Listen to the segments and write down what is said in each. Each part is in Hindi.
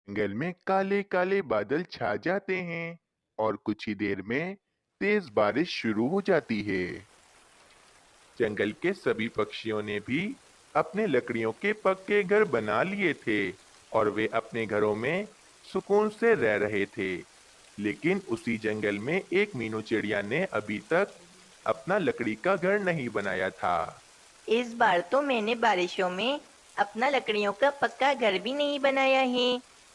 जंगल में काले काले बादल छा जाते हैं और कुछ ही देर में तेज बारिश शुरू हो जाती है। जंगल के सभी पक्षियों ने भी अपने लकड़ियों के पक्के घर बना लिए थे और वे अपने घरों में सुकून से रह रहे थे। लेकिन उसी जंगल में एक मीनू चिड़िया ने अभी तक अपना लकड़ी का घर नहीं बनाया था। इस बार तो मैंने बारिशों में अपना लकड़ियों का पक्का घर भी नहीं बनाया है।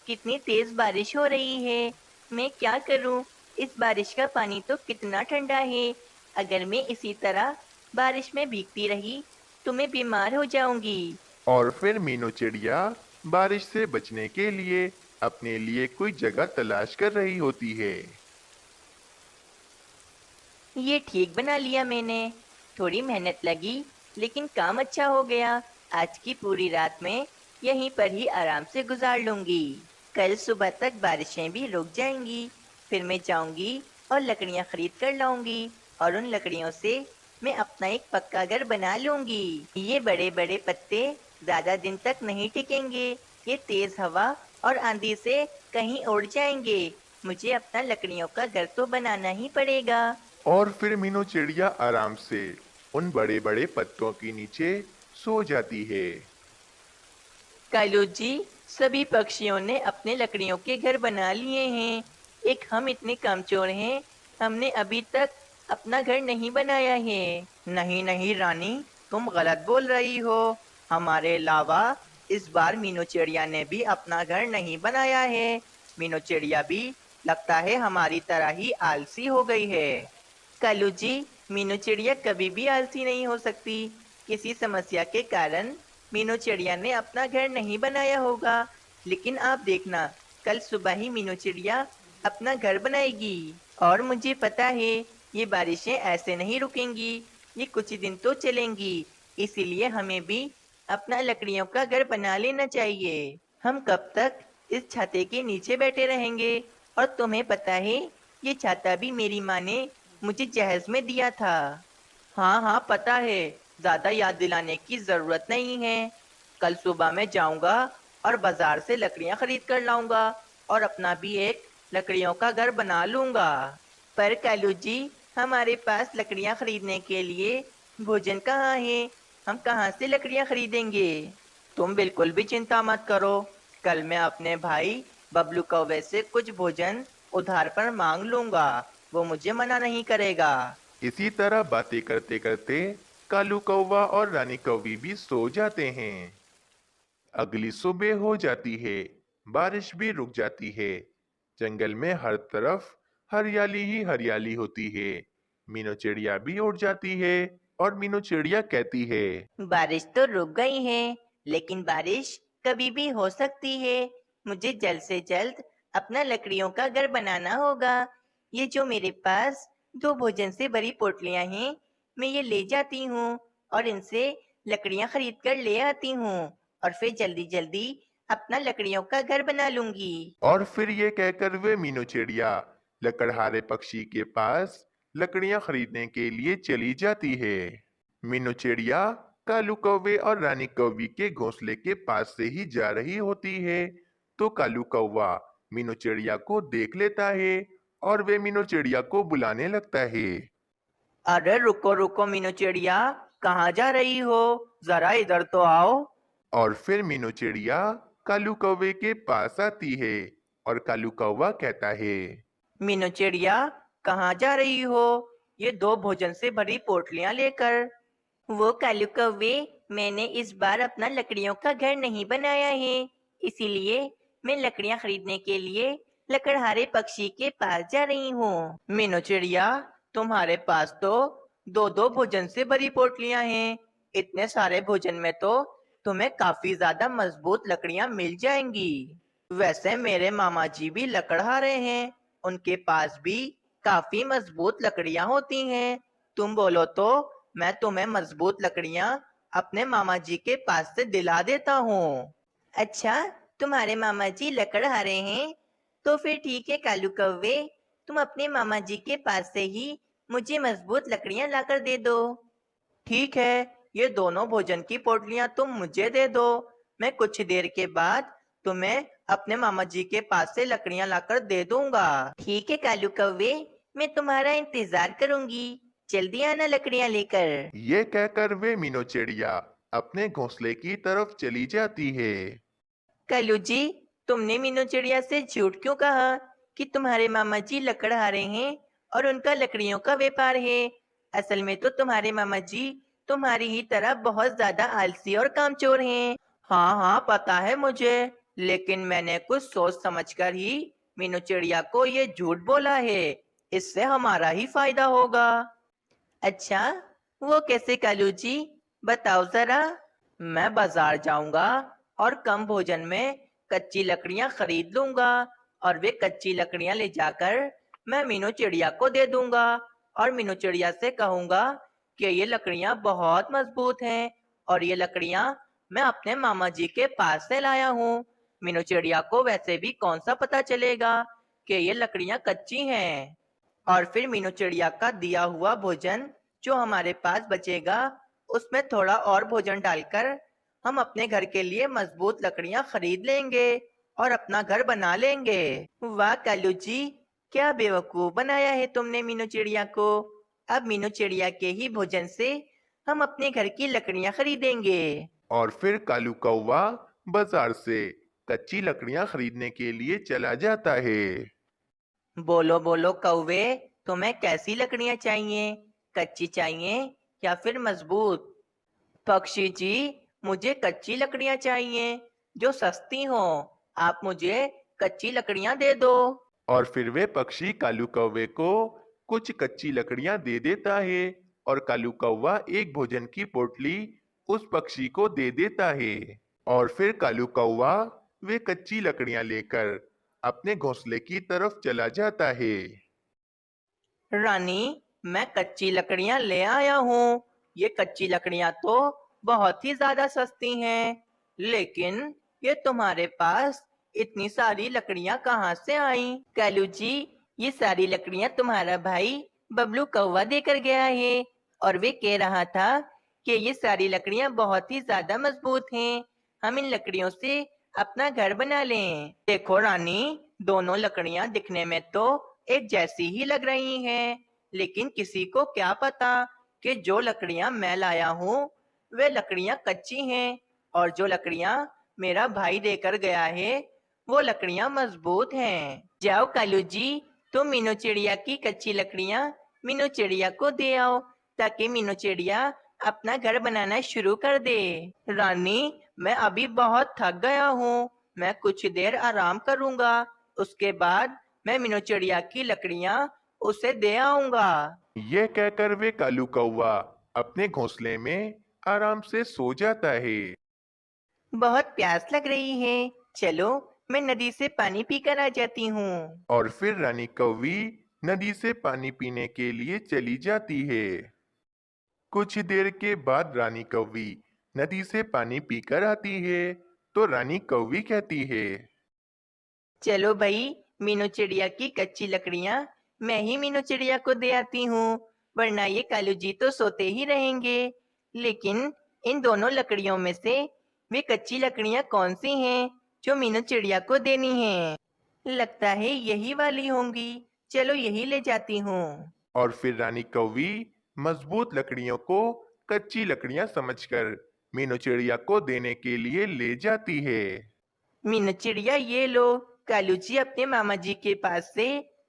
कितनी तेज बारिश हो रही है। मैं क्या करूं? इस बारिश का पानी तो कितना ठंडा है। अगर मैं इसी तरह बारिश में भीगती रही तो मैं बीमार हो जाऊंगी। और फिर मीनू चिड़िया बारिश से बचने के लिए अपने लिए कोई जगह तलाश कर रही होती है। ये ठीक बना लिया मैंने। थोड़ी मेहनत लगी लेकिन काम अच्छा हो गया। आज की पूरी रात में यहीं पर ही आराम से गुजार लूंगी। कल सुबह तक बारिशें भी रुक जाएंगी। फिर मैं जाऊंगी और लकड़ियां खरीद कर लाऊंगी और उन लकड़ियों से मैं अपना एक पक्का घर बना लूंगी। ये बड़े बड़े पत्ते ज्यादा दिन तक नहीं टिकेंगे। ये तेज हवा और आंधी से कहीं उड़ जाएंगे। मुझे अपना लकड़ियों का घर तो बनाना ही पड़ेगा। और फिर मीनू चिड़िया आराम से उन बड़े बड़े पत्तों के नीचे सो जाती है। कालू जी, सभी पक्षियों ने अपने लकड़ियों के घर बना लिए हैं। एक हम इतने कामचोर हैं, हमने अभी तक अपना घर नहीं बनाया है। नहीं नहीं रानी, तुम गलत बोल रही हो। हमारे अलावा इस बार मीनू चिड़िया ने भी अपना घर नहीं बनाया है। मीनू चिड़िया भी लगता है हमारी तरह ही आलसी हो गई है। कालू जी, मीनू चिड़िया कभी भी आलसी नहीं हो सकती। किसी समस्या के कारण मीनू चिड़िया ने अपना घर नहीं बनाया होगा। लेकिन आप देखना, कल सुबह ही मीनू चिड़िया अपना घर बनाएगी। और मुझे पता है ये बारिशें ऐसे नहीं रुकेंगी। ये कुछ ही दिन तो चलेंगी। इसीलिए हमें भी अपना लकड़ियों का घर बना लेना चाहिए। हम कब तक इस छाते के नीचे बैठे रहेंगे? और तुम्हें पता है ये छाता भी मेरी माँ ने मुझे जहेज में दिया था। हाँ हाँ पता है। ज्यादा याद दिलाने की जरूरत नहीं है। कल सुबह मैं जाऊंगा और बाजार से लकड़ियां खरीद कर लाऊंगा और अपना भी एक लकड़ियों का घर बना लूंगा। पर कालू जी, हमारे पास लकड़ियां खरीदने के लिए भोजन कहाँ है? हम कहाँ से लकड़ियां खरीदेंगे? तुम बिल्कुल भी चिंता मत करो। कल मैं अपने भाई बबलू कौवे से कुछ भोजन उधार पर मांग लूंगा। वो मुझे मना नहीं करेगा। इसी तरह बातें करते करते कालू कौवा और रानी कौवी भी सो जाते हैं। अगली सुबह हो जाती है। बारिश भी रुक जाती है। जंगल में हर तरफ हरियाली ही हरियाली होती है। मीनू चिड़िया भी उड़ जाती है और मीनू चिड़िया कहती है। बारिश तो रुक गई है, लेकिन बारिश कभी भी हो सकती है। मुझे जल्द से जल्द अपना लकड़ियों का घर बनाना होगा। ये जो मेरे पास दो भोजन से भरी पोटलियां हैं, मैं ये ले जाती हूँ और इनसे लकड़ियां खरीद कर ले आती हूँ और फिर जल्दी जल्दी अपना लकड़ियों का घर बना लूंगी। और फिर ये कहकर वे मीनू चिड़िया लकड़हारे पक्षी के पास लकड़ियां खरीदने के लिए चली जाती है। मीनू चिड़िया कालू कौवे और रानी कौवी के घोंसले के पास से ही जा रही होती है। तो कालू कौवा मीनू चिड़िया को देख लेता है और वे मीनू चिड़िया को बुलाने लगता है। अरे रुको रुको मीनू चिड़िया, कहाँ जा रही हो? जरा इधर तो आओ। और फिर मीनू चिड़िया कालू कौवे के पास आती है और कालू कौवा कहता है। मीनू चिड़िया, कहाँ जा रही हो ये दो भोजन से भरी पोटलियां लेकर? वो कालू कौवे, मैंने इस बार अपना लकड़ियों का घर नहीं बनाया है। इसीलिए मैं लकड़ियां खरीदने के लिए लकड़हारे पक्षी के पास जा रही हूँ। मीनू चिड़िया, तुम्हारे पास तो दो दो भोजन से भरी पोटलियां हैं। इतने सारे भोजन में तो तुम्हें काफी ज्यादा मजबूत लकड़ियां मिल जाएंगी। वैसे मेरे मामा जी भी लकड़हारे हैं। उनके पास भी काफी मजबूत लकड़ियां होती हैं। तुम बोलो तो मैं तुम्हें मजबूत लकड़ियां अपने मामा जी के पास से दिला देता हूँ। अच्छा, तुम्हारे मामा जी लकड़हारे हैं? तो फिर ठीक है कालू कौवे, तुम अपने मामा जी के पास से ही मुझे मजबूत लकड़ियां लाकर दे दो। ठीक है, ये दोनों भोजन की पोटलियां तुम मुझे दे दो। मैं कुछ देर के बाद तुम्हें अपने मामा जी के पास से लकड़ियां लाकर दे दूंगा। ठीक है कालू कौवे, मैं तुम्हारा इंतजार करूंगी। जल्दी आना लकड़ियां लेकर। ये कहकर वे मीनू चिड़िया अपने घोंसले की तरफ चली जाती है। कालू जी, तुमने मीनू चिड़िया से झूठ क्यों कहा कि तुम्हारे मामा जी लकड़हारे हैं और उनका लकड़ियों का व्यापार है? असल में तो तुम्हारे मामा जी तुम्हारी ही तरह बहुत ज्यादा आलसी और कामचोर हैं। हाँ हाँ पता है मुझे, लेकिन मैंने कुछ सोच समझकर ही मीनू चिड़िया को ये झूठ बोला है। इससे हमारा ही फायदा होगा। अच्छा, वो कैसे कालू जी, बताओ जरा। मैं बाजार जाऊंगा और कम भोजन में कच्ची लकड़ियां खरीद लूंगा और वे कच्ची लकड़ियां ले जाकर मैं मीनू चिड़िया को दे दूंगा और मीनू चिड़िया से कहूंगा कि ये लकड़ियां बहुत मजबूत हैं और ये लकड़ियां मैं अपने मामा जी के पास से लाया हूँ। मीनू चिड़िया को वैसे भी कौन सा पता चलेगा कि ये लकड़ियां कच्ची हैं। और फिर मीनू चिड़िया का दिया हुआ भोजन जो हमारे पास बचेगा, उसमें थोड़ा और भोजन डालकर हम अपने घर के लिए मजबूत लकड़ियां खरीद लेंगे और अपना घर बना लेंगे। वाह कालू जी, क्या बेवकूफ बनाया है तुमने मीनू चिड़िया को। अब मीनू चिड़िया के ही भोजन से हम अपने घर की लकड़ियां खरीदेंगे। और फिर कालू कौवा बाजार से कच्ची लकड़ियां खरीदने के लिए चला जाता है। बोलो बोलो कौवे, तुम्हें कैसी लकड़ियां चाहिए? कच्ची चाहिए या फिर मजबूत? पक्षी जी, मुझे कच्ची लकड़ियां चाहिए जो सस्ती हो। आप मुझे कच्ची लकड़ियां दे दो। और फिर वे पक्षी कालू कौवे को कुछ कच्ची लकड़ियां दे देता है और कालू कौवा एक भोजन की पोटली उस पक्षी को दे देता है। और फिर कालू कौवा वे कच्ची लकड़ियां लेकर अपने घोंसले की तरफ चला जाता है। रानी, मैं कच्ची लकड़ियां ले आया हूँ। ये कच्ची लकड़ियां तो बहुत ही ज्यादा सस्ती हैं, लेकिन ये तुम्हारे पास इतनी सारी लकड़ियां कहाँ से आई? कालू जी, ये सारी लकड़ियां तुम्हारा भाई बबलू कौवा देकर गया है और वे कह रहा था कि ये सारी लकड़ियां बहुत ही ज्यादा मजबूत हैं। हम इन लकड़ियों से अपना घर बना लें। देखो रानी, दोनों लकड़ियां दिखने में तो एक जैसी ही लग रही हैं, लेकिन किसी को क्या पता कि जो लकड़ियां मैं लाया हूँ वे लकड़ियां कच्ची हैं और जो लकड़ियां मेरा भाई देकर गया है वो लकड़ियां मजबूत हैं। जाओ कालू जी, तुम मीनू चिड़िया की कच्ची लकड़ियां मीनू चिड़िया को दे आओ ताकि मीनू चिड़िया अपना घर बनाना शुरू कर दे। रानी, मैं अभी बहुत थक गया हूँ, मैं कुछ देर आराम करूंगा, उसके बाद मैं मीनू चिड़िया की लकड़ियां उसे दे आऊंगा। यह कहकर वे कालू कौवा अपने घोंसले में आराम से सो जाता है। बहुत प्यास लग रही है, चलो मैं नदी से पानी पीकर आ जाती हूँ। और फिर रानी कौवी नदी से पानी पीने के लिए चली जाती है। कुछ देर के बाद रानी कौवी नदी से पानी पीकर आती है तो रानी कौवी कहती है। चलो भाई, मीनू चिड़िया की कच्ची लकड़ियां मैं ही मीनू चिड़िया को दे आती हूँ, वरना ये कालू जी तो सोते ही रहेंगे। लेकिन इन दोनों लकड़ियों में से वे कच्ची लकड़ियां कौन सी हैं जो मीनू चिड़िया को देनी हैं? लगता है यही वाली होंगी, चलो यही ले जाती हूँ। और फिर रानी कौवी मजबूत लकड़ियों को कच्ची लकड़ियां समझकर मीनू चिड़िया को देने के लिए ले जाती है। मीनू चिड़िया ये लो, कालू जी अपने मामा जी के पास से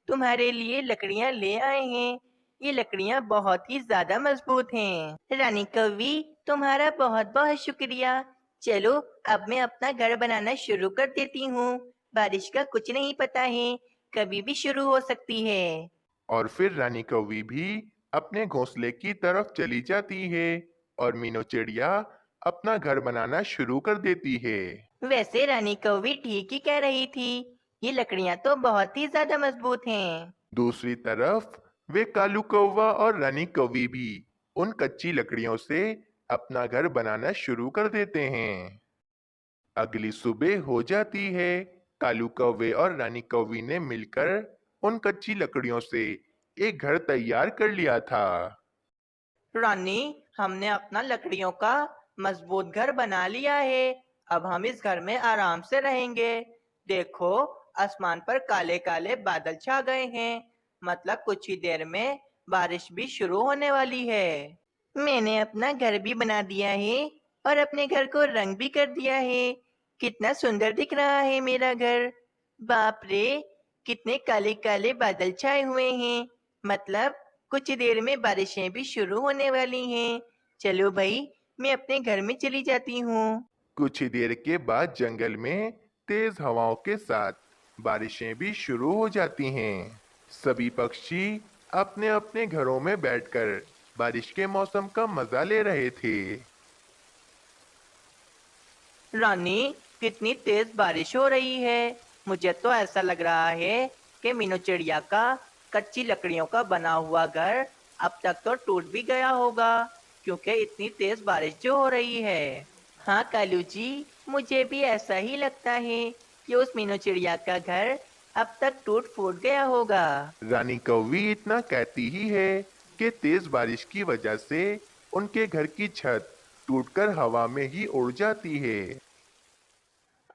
तुम्हारे लिए लकड़ियां ले आए हैं। ये लकड़ियां बहुत ही ज्यादा मजबूत हैं। रानी कौवी, तुम्हारा बहुत बहुत शुक्रिया। चलो अब मैं अपना घर बनाना शुरू कर देती हूँ। बारिश का कुछ नहीं पता है, कभी भी शुरू हो सकती है। और फिर रानी कौवी भी अपने घोंसले की तरफ चली जाती है और मीनू चिड़िया अपना घर बनाना शुरू कर देती है। वैसे रानी कौवी ठीक ही कह रही थी, ये लकड़ियां तो बहुत ही ज्यादा मजबूत हैं। दूसरी तरफ वे कालू कौवा और रानी कौवी भी उन कच्ची लकड़ियों से अपना घर बनाना शुरू कर देते हैं। अगली सुबह हो जाती है। कालू कौवे और रानी कौवी ने मिलकर उन कच्ची लकड़ियों से एक घर तैयार कर लिया था। रानी, हमने अपना लकड़ियों का मजबूत घर बना लिया है। अब हम इस घर में आराम से रहेंगे। देखो, आसमान पर काले काले बादल छा गए हैं। मतलब कुछ ही देर में बारिश भी शुरू होने वाली है। मैंने अपना घर भी बना दिया है और अपने घर को रंग भी कर दिया है। कितना सुंदर दिख रहा है मेरा घर। बाप रे, कितने काले काले बादल छाए हुए हैं। मतलब कुछ देर में बारिशें भी शुरू होने वाली हैं। चलो भाई, मैं अपने घर में चली जाती हूँ। कुछ ही देर के बाद जंगल में तेज हवाओं के साथ बारिशें भी शुरू हो जाती हैं। सभी पक्षी अपने अपने घरों में बैठकर बारिश के मौसम का मजा ले रहे थे। रानी, कितनी तेज बारिश हो रही है। मुझे तो ऐसा लग रहा है कि मीनू चिड़िया का कच्ची लकड़ियों का बना हुआ घर अब तक तो टूट भी गया होगा, क्योंकि इतनी तेज बारिश जो हो रही है। हाँ कालू जी, मुझे भी ऐसा ही लगता है कि उस मीनू चिड़िया का घर अब तक टूट फूट गया होगा। रानी कौवी इतना कहती ही है कि तेज बारिश की वजह से उनके घर की छत टूटकर हवा में ही उड़ जाती है।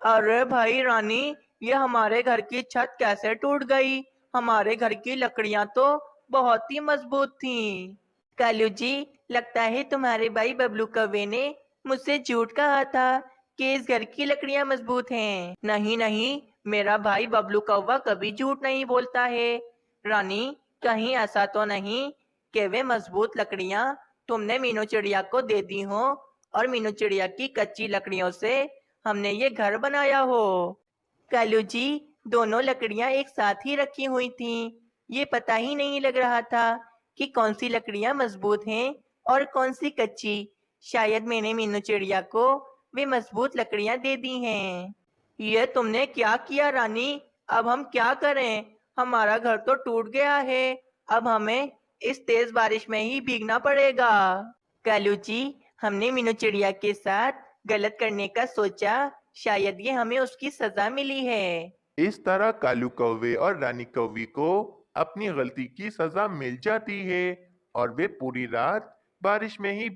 अरे भाई रानी, ये हमारे घर की छत कैसे टूट गई? हमारे घर की लकड़ियां तो बहुत ही मजबूत थीं। कालू जी, लगता है तुम्हारे भाई बबलू कौवे ने मुझसे झूठ कहा था कि इस घर की लकड़ियां मजबूत हैं। नहीं नहीं, मेरा भाई बबलू कौवा कभी झूठ नहीं बोलता है। रानी, कहीं ऐसा तो नहीं कि वे मजबूत लकड़ियां तुमने मीनू चिड़िया को दे दी हो और मीनू चिड़िया की कच्ची लकड़ियों से हमने ये घर बनाया हो। कालू जी, दोनों लकड़ियां एक साथ ही रखी हुई थीं। ये पता ही नहीं लग रहा था कि कौन सी लकड़ियां मजबूत हैं और कौन सी कच्ची। शायद मैंने मीनू चिड़िया को वे मजबूत लकड़ियां दे दी हैं। ये तुमने क्या किया रानी? अब हम क्या करें? हमारा घर तो टूट गया है। अब हमें इस तेज बारिश में ही भीगना पड़ेगा। कालू जी, हमने मीनू चिड़िया के साथ गलत करने का सोचा। शायद ये हमें उसकी सजा मिली है। इस तरह कालू कौवे और रानी कौवी को अपनी गलती की सजा मिल जाती है और वे पूरी रात बारिश में ही